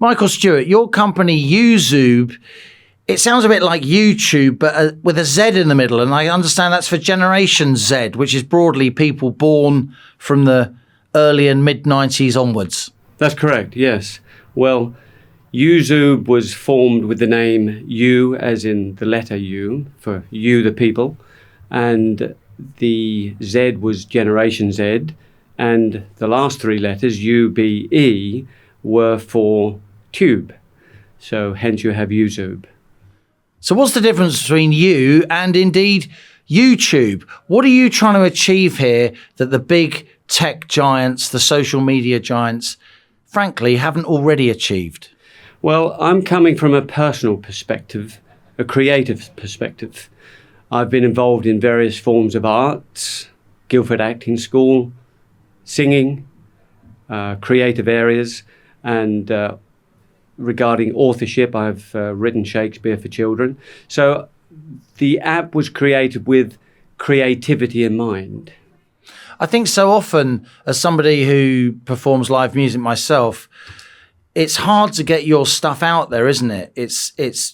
Michael Stewart, your company, Uzoob, it sounds a bit like YouTube, but with a Z in the middle. And I understand that's for Generation Z, which is broadly people born from the early and mid-90s onwards. That's correct, yes. Well, Uzoob was formed with the name U, as in the letter U, for you, the people. And the Z was Generation Z. And the last three letters, UBE, were for tube. So hence you have Uzoob. So what's the difference between you and indeed YouTube? What are you trying to achieve here that the big tech giants, the social media giants, frankly, haven't already achieved? Well, I'm coming from a personal perspective, a creative perspective. I've been involved in various forms of arts, Guildford Acting School, singing, creative areas, and regarding authorship, I've written Shakespeare for children. So the app was created with creativity in mind. I think so often, as somebody who performs live music myself, it's hard to get your stuff out there, isn't it? It's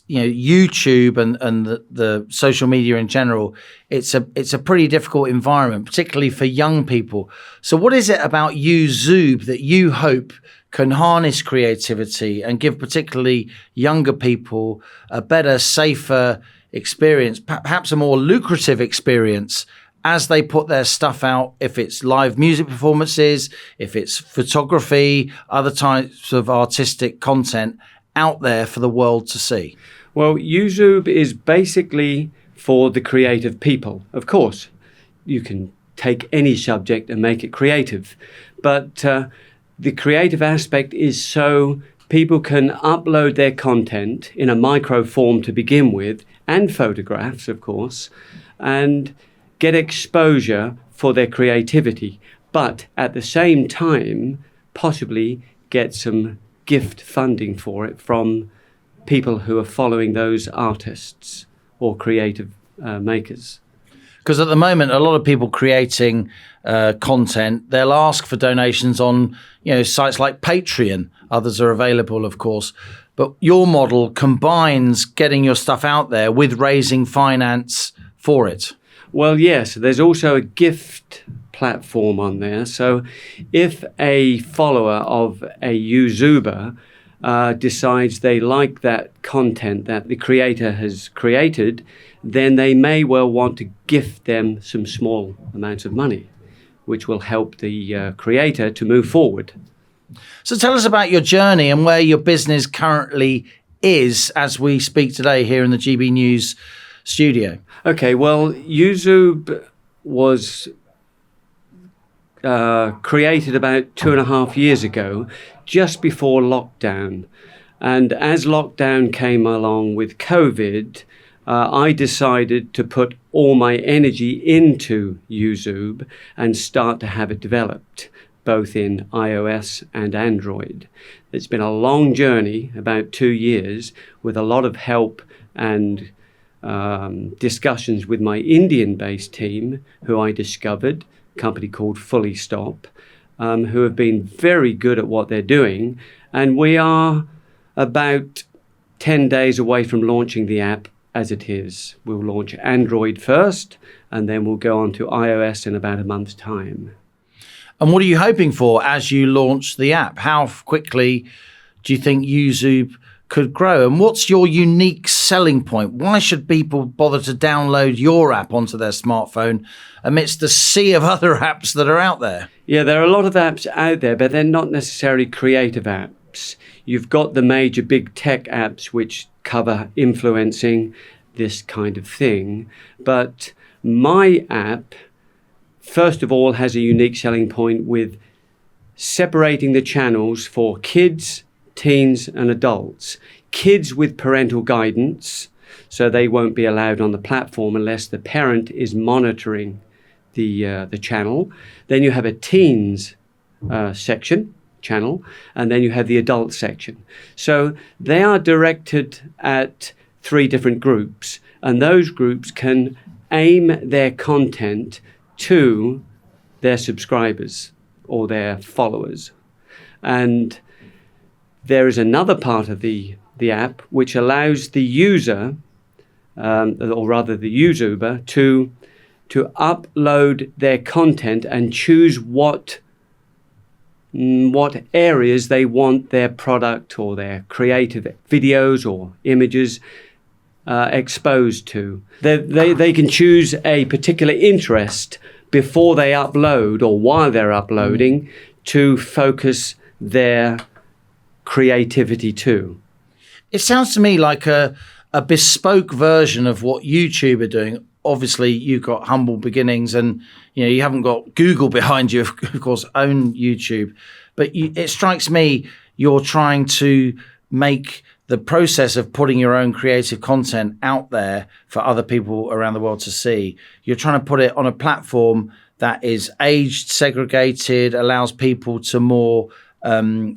YouTube and the social media in general. It's a pretty difficult environment, particularly for young people. So what is it about Uzoob that you hope can harness creativity and give particularly younger people a better, safer experience, perhaps a more lucrative experience as they put their stuff out, if it's live music performances, if it's photography, other types of artistic content out there for the world to see? Well, Uzoob is basically for the creative people. Of course, you can take any subject and make it creative, but the creative aspect is so people can upload their content in a micro form to begin with, and photographs, of course, and get exposure for their creativity, but at the same time, possibly get some gift funding for it from people who are following those artists or creative makers. Because at the moment, a lot of people creating content, they'll ask for donations on sites like Patreon. Others are available, of course. But your model combines getting your stuff out there with raising finance for it. Well, yes, there's also a gift platform on there. So if a follower of a Uzoober decides they like that content that the creator has created, then they may well want to gift them some small amounts of money, which will help the creator to move forward. So tell us about your journey and where your business currently is as we speak today here in the GB News studio. Okay, well, Uzoob was created about 2.5 years ago, just before lockdown. And as lockdown came along with COVID, I decided to put all my energy into Uzoob and start to have it developed, both in iOS and Android. It's been a long journey, about 2 years, with a lot of help and discussions with my Indian-based team, who I discovered, a company called Fully Stop, who have been very good at what they're doing. And we are about 10 days away from launching the app as it is. We'll launch Android first, and then we'll go on to iOS in about a month's time. And what are you hoping for as you launch the app? How quickly do you think Uzoob could grow? And what's your unique selling point? Why should people bother to download your app onto their smartphone amidst the sea of other apps that are out there? Yeah, there are a lot of apps out there, but they're not necessarily creative apps. You've got the major big tech apps which cover influencing, this kind of thing. But my app, first of all, has a unique selling point with separating the channels for kids, teens and adults. Kids with parental guidance, so they won't be allowed on the platform unless the parent is monitoring the channel. Then you have a teens channel, and then you have the adult section. So they are directed at 3 different groups, and those groups can aim their content to their subscribers or their followers. And there is another part of the app which allows the user, or rather the YouTuber, to upload their content and choose what areas they want their product or their creative videos or images exposed to. They can choose a particular interest before they upload or while they're uploading to focus their creativity to. It sounds to me like a bespoke version of what YouTube are doing. Obviously, you've got humble beginnings, and you haven't got Google behind you, of course, own YouTube. But it strikes me you're trying to make the process of putting your own creative content out there for other people around the world to see. You're trying to put it on a platform that is age segregated, allows people to more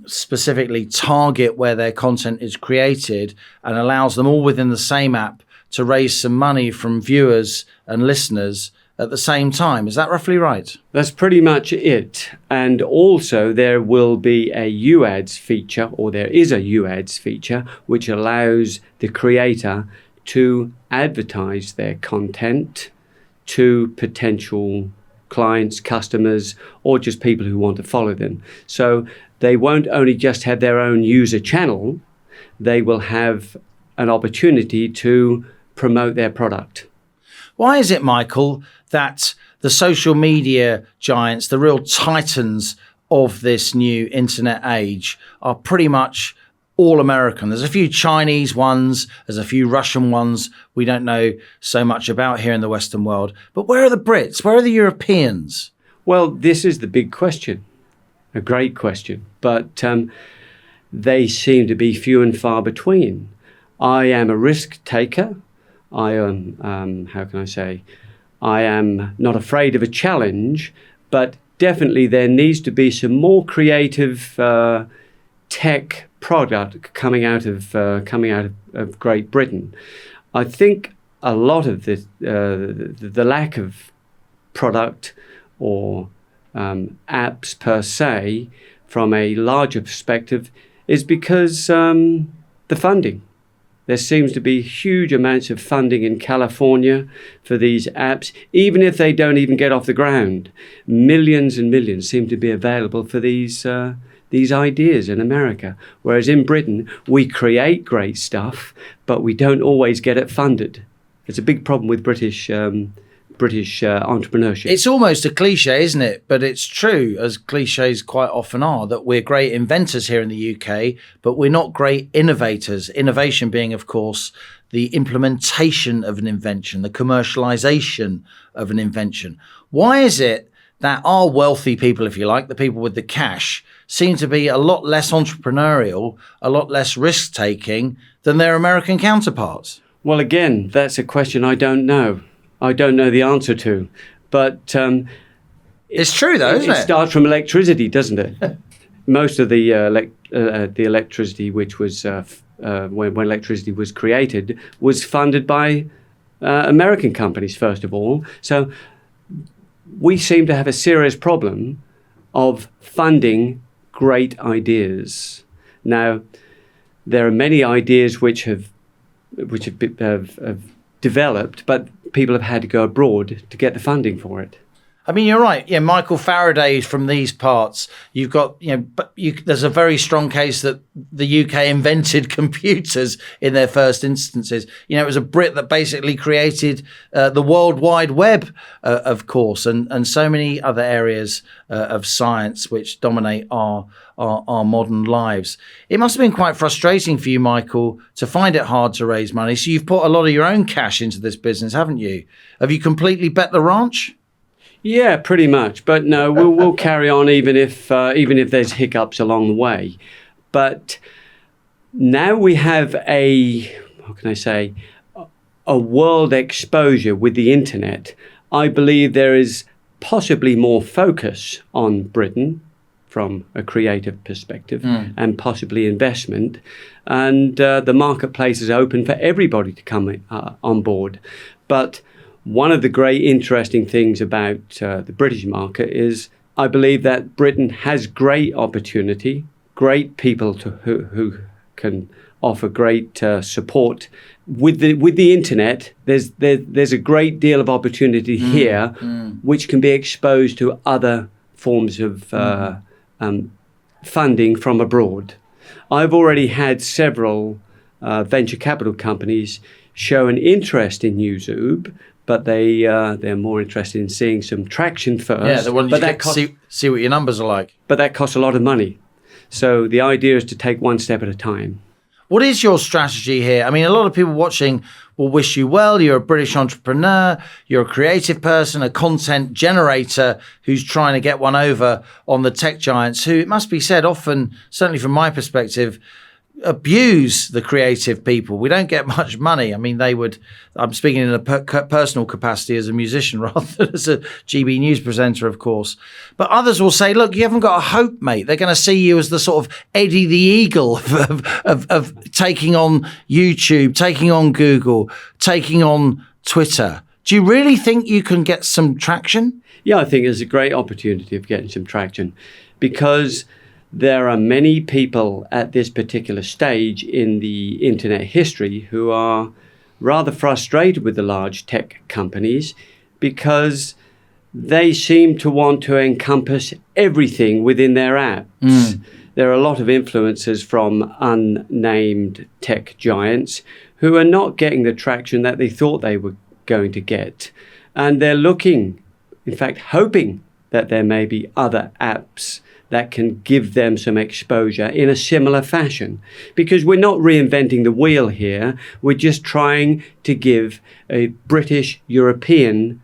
specifically target where their content is created, and allows them all within the same app to raise some money from viewers and listeners at the same time. Is that roughly right? That's pretty much it. And also there will be a UAds feature, or there is a UAds feature, which allows the creator to advertise their content to potential clients, customers, or just people who want to follow them. So they won't only just have their own user channel, they will have an opportunity to promote their product. Why is it, Michael, that the social media giants, the real titans of this new internet age, are pretty much all American? There's a few Chinese ones, there's a few Russian ones we don't know so much about here in the Western world. But where are the Brits? Where are the Europeans? Well, this is the big question, a great question, but they seem to be few and far between. I am a risk taker. I am, I am not afraid of a challenge, but definitely there needs to be some more creative tech product coming out of Great Britain. I think a lot of the lack of product or apps per se, from a larger perspective, is because the funding. There seems to be huge amounts of funding in California for these apps, even if they don't even get off the ground. Millions and millions seem to be available for these ideas in America. Whereas in Britain, we create great stuff, but we don't always get it funded. It's a big problem with British entrepreneurship. It's almost a cliche, isn't it? But it's true, as cliches quite often are, that we're great inventors here in the UK, but we're not great innovators. Innovation being, of course, the implementation of an invention, the commercialization of an invention. Why is it that our wealthy people, if you like, the people with the cash, seem to be a lot less entrepreneurial, a lot less risk-taking than their American counterparts? Well, again, that's a question I don't know. I don't know the answer to, but it's true, though, isn't it? It starts from electricity, doesn't it? Most of the electricity, which was when electricity was created, was funded by American companies first of all. So we seem to have a serious problem of funding great ideas. Now, there are many ideas which have developed, but people have had to go abroad to get the funding for it. I mean, you're right. Yeah, Michael Faraday from these parts. You've got, there's a very strong case that the UK invented computers in their first instances. It was a Brit that basically created the World Wide Web, of course, and so many other areas of science which dominate our modern lives. It must have been quite frustrating for you, Michael, to find it hard to raise money. So you've put a lot of your own cash into this business, haven't you? Have you completely bet the ranch? Yeah, pretty much. But no, we'll carry on even if there's hiccups along the way. But now we have a world exposure with the internet. I believe there is possibly more focus on Britain from a creative perspective and possibly investment. And the marketplace is open for everybody to come on board. But one of the great interesting things about the British market is I believe that Britain has great opportunity great people who can offer great support. With the internet, there's a great deal of opportunity here, which can be exposed to other forms of funding from abroad. I've already had several venture capital companies show an interest in YouTube, but they're more interested in seeing some traction first. Yeah, the one you get to see what your numbers are like. But that costs a lot of money. So the idea is to take one step at a time. What is your strategy here? I mean, a lot of people watching will wish you well. You're a British entrepreneur. You're a creative person, a content generator who's trying to get one over on the tech giants who, it must be said, often, certainly from my perspective, abuse the creative people. We don't get much money. I mean, I'm speaking in a personal capacity as a musician rather than as a GBNews presenter, of course. But others will say, look, you haven't got a hope, mate. They're going to see you as the sort of Eddie the Eagle of taking on YouTube, taking on Google, taking on Twitter. Do you really think you can get some traction? Yeah, I think there's a great opportunity of getting some traction because there are many people at this particular stage in the internet history who are rather frustrated with the large tech companies because they seem to want to encompass everything within their apps. There are a lot of influencers from unnamed tech giants who are not getting the traction that they thought they were going to get. And they're looking, in fact, hoping that there may be other apps that can give them some exposure in a similar fashion. Because we're not reinventing the wheel here. We're just trying to give a British European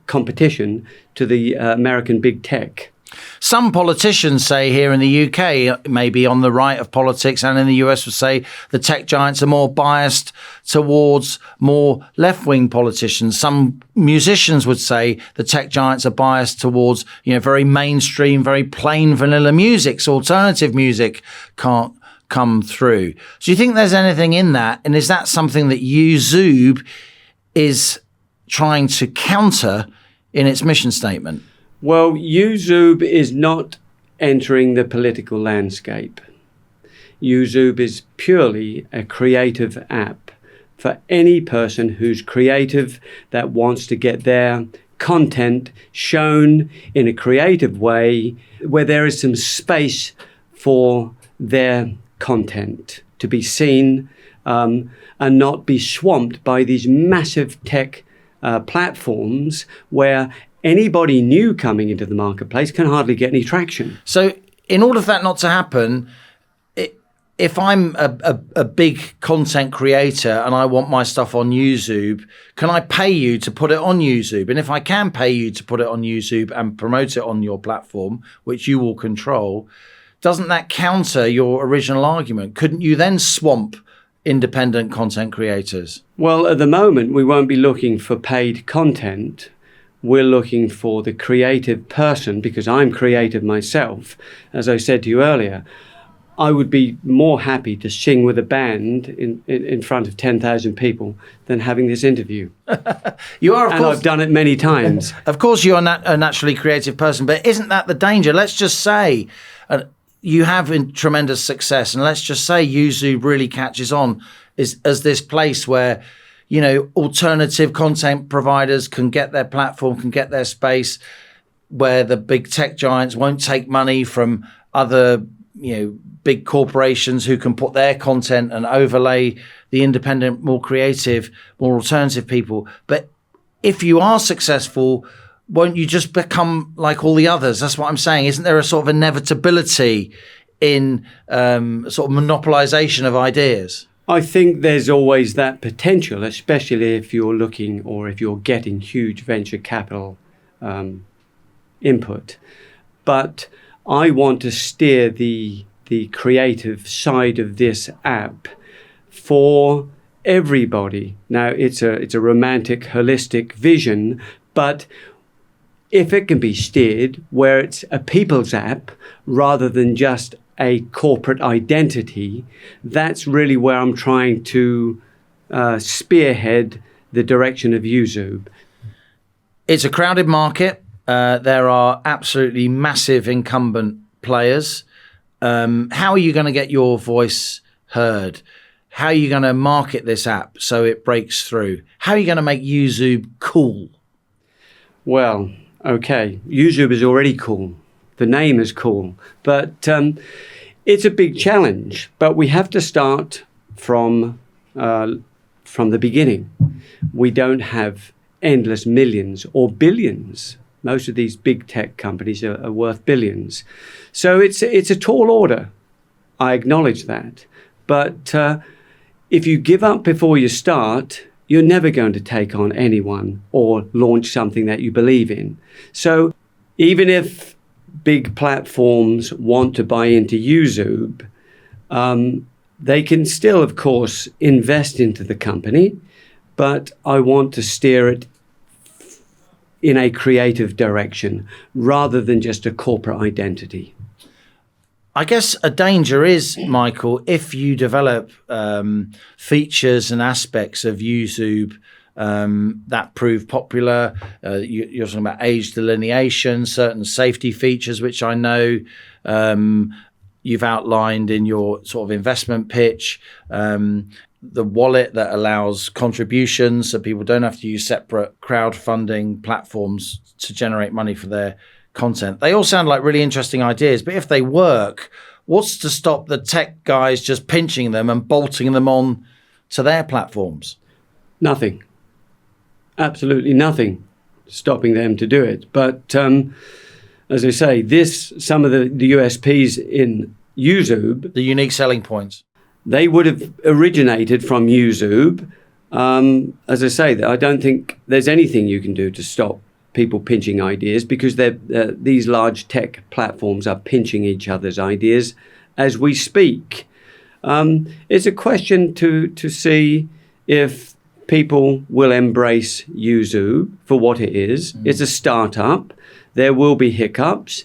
competition to the American big tech. Some politicians say here in the UK, maybe on the right of politics, and in the US would say the tech giants are more biased towards more left-wing politicians. Some musicians would say the tech giants are biased towards, very mainstream, very plain vanilla music. So alternative music can't come through. Do you think there's anything in that? And is that something that YouTube is trying to counter in its mission statement? Well, YouTube is not entering the political landscape. YouTube is purely a creative app for any person who's creative that wants to get their content shown in a creative way where there is some space for their content to be seen and not be swamped by these massive tech platforms where anybody new coming into the marketplace can hardly get any traction. So in order for that not to happen, if I'm a big content creator and I want my stuff on YouTube, can I pay you to put it on YouTube? And if I can pay you to put it on YouTube and promote it on your platform, which you will control, doesn't that counter your original argument? Couldn't you then swamp independent content creators? Well, at the moment, we won't be looking for paid content. We're looking for the creative person because I'm creative myself. As I said to you earlier, I would be more happy to sing with a band in front of 10,000 people than having this interview. You are, of course. And I've done it many times. Of course, you're a naturally creative person, but isn't that the danger? Let's just say you have tremendous success, and let's just say YouTube really catches on as this place where alternative content providers can get their platform, can get their space, where the big tech giants won't take money from other, big corporations who can put their content and overlay the independent, more creative, more alternative people. But if you are successful, won't you just become like all the others? That's what I'm saying. Isn't there a sort of inevitability in sort of monopolization of ideas? I think there's always that potential, especially if you're looking or if you're getting huge venture capital input. But I want to steer the creative side of this app for everybody. Now, it's a romantic, holistic vision, but if it can be steered where it's a people's app rather than just a corporate identity, that's really where I'm trying to spearhead the direction of YouTube. It's a crowded market. There are absolutely massive incumbent players. How are you going to get your voice heard? How are you going to market this app so it breaks through? How are you going to make YouTube cool? Well, okay, YouTube is already cool. The name is cool, but it's a big challenge. But we have to start from the beginning. We don't have endless millions or billions. Most of these big tech companies are worth billions. So it's a tall order. I acknowledge that. But if you give up before you start, you're never going to take on anyone or launch something that you believe in. So even if big platforms want to buy into YouTube, they can still, of course, invest into the company, but I want to steer it in a creative direction rather than just a corporate identity. I guess a danger is, Michael, if you develop features and aspects of YouTube that prove popular. You're talking about age delineation, certain safety features, which I know you've outlined in your sort of investment pitch. The wallet that allows contributions so people don't have to use separate crowdfunding platforms to generate money for their content. They all sound like really interesting ideas, but if they work, what's to stop the tech guys just pinching them and bolting them on to their platforms? Nothing. Absolutely nothing stopping them to do it. But as I say, some of the USPs in YouTube, the unique selling points, they would have originated from YouTube. As I say, I don't think there's anything you can do to stop people pinching ideas, because these large tech platforms are pinching each other's ideas as we speak. It's a question to see if people will embrace YouTube for what it is. It's a startup. There will be hiccups.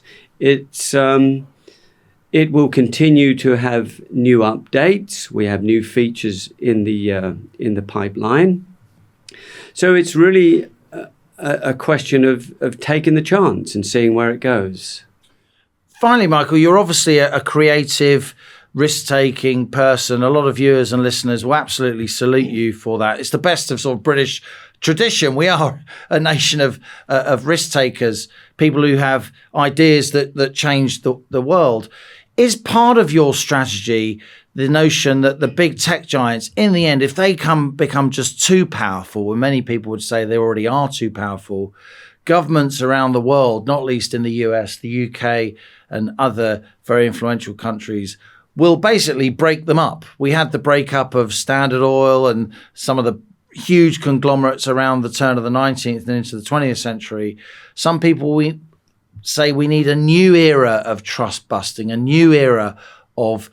It will continue to have new updates. We have new features in the pipeline. So it's really a question of taking the chance and seeing where it goes. Finally, Michael, you're obviously a creative, risk-taking person. A lot of viewers and listeners will absolutely salute you for that. It's the best of sort of British tradition. We are a nation of risk takers, people who have ideas that change the world. Is part of your strategy the notion that the big tech giants, in the end, if they become just too powerful, and many people would say they already are too powerful, governments around the world, not least in the US, the UK, and other very influential countries, will basically break them up? We had the breakup of Standard Oil and some of the huge conglomerates around the turn of the 19th and into the 20th century. Some people say we need a new era of trust busting, a new era of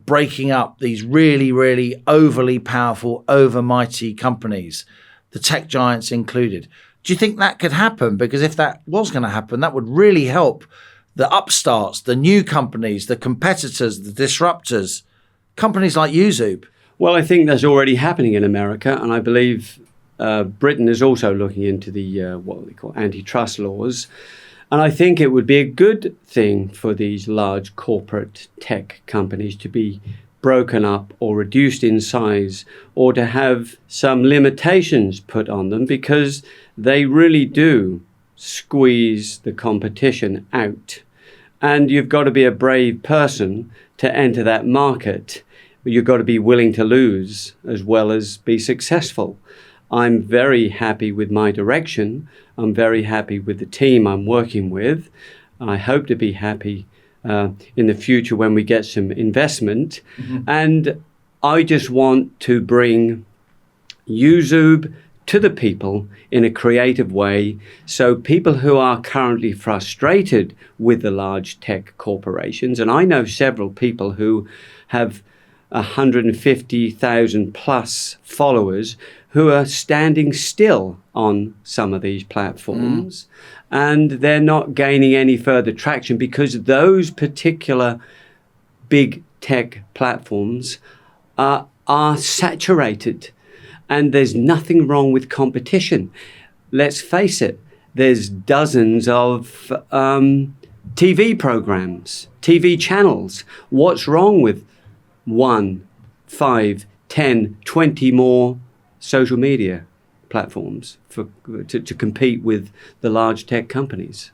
breaking up these really, really overly powerful, overmighty companies, the tech giants included. Do you think that could happen? Because if that was going to happen, that would really help the upstarts, the new companies, the competitors, the disruptors, companies like YouTube. Well, I think that's already happening in America, and I believe Britain is also looking into the what they call antitrust laws. And I think it would be a good thing for these large corporate tech companies to be broken up or reduced in size, or to have some limitations put on them, because they really do squeeze the competition out. And you've got to be a brave person to enter that market. You've got to be willing to lose as well as be successful. I'm very happy with my direction. I'm very happy with the team I'm working with. I hope to be happy in the future when we get some investment. Mm-hmm. And I just want to bring YouTube to the people in a creative way, so people who are currently frustrated with the large tech corporations, and I know several people who have 150,000 plus followers who are standing still on some of these platforms, and they're not gaining any further traction because those particular big tech platforms are saturated, and there's nothing wrong with competition. Let's face it, there's dozens of TV programs, TV channels. What's wrong with 1, 5, 10, 20 more social media platforms to compete with the large tech companies?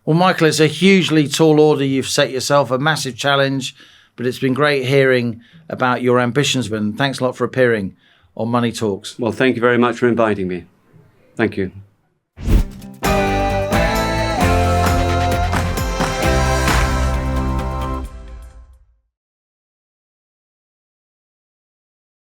Well, Michael, it's a hugely tall order you've set yourself, a massive challenge, but it's been great hearing about your ambitions, and thanks a lot for appearing on Money Talks. Well, thank you very much for inviting me. Thank you.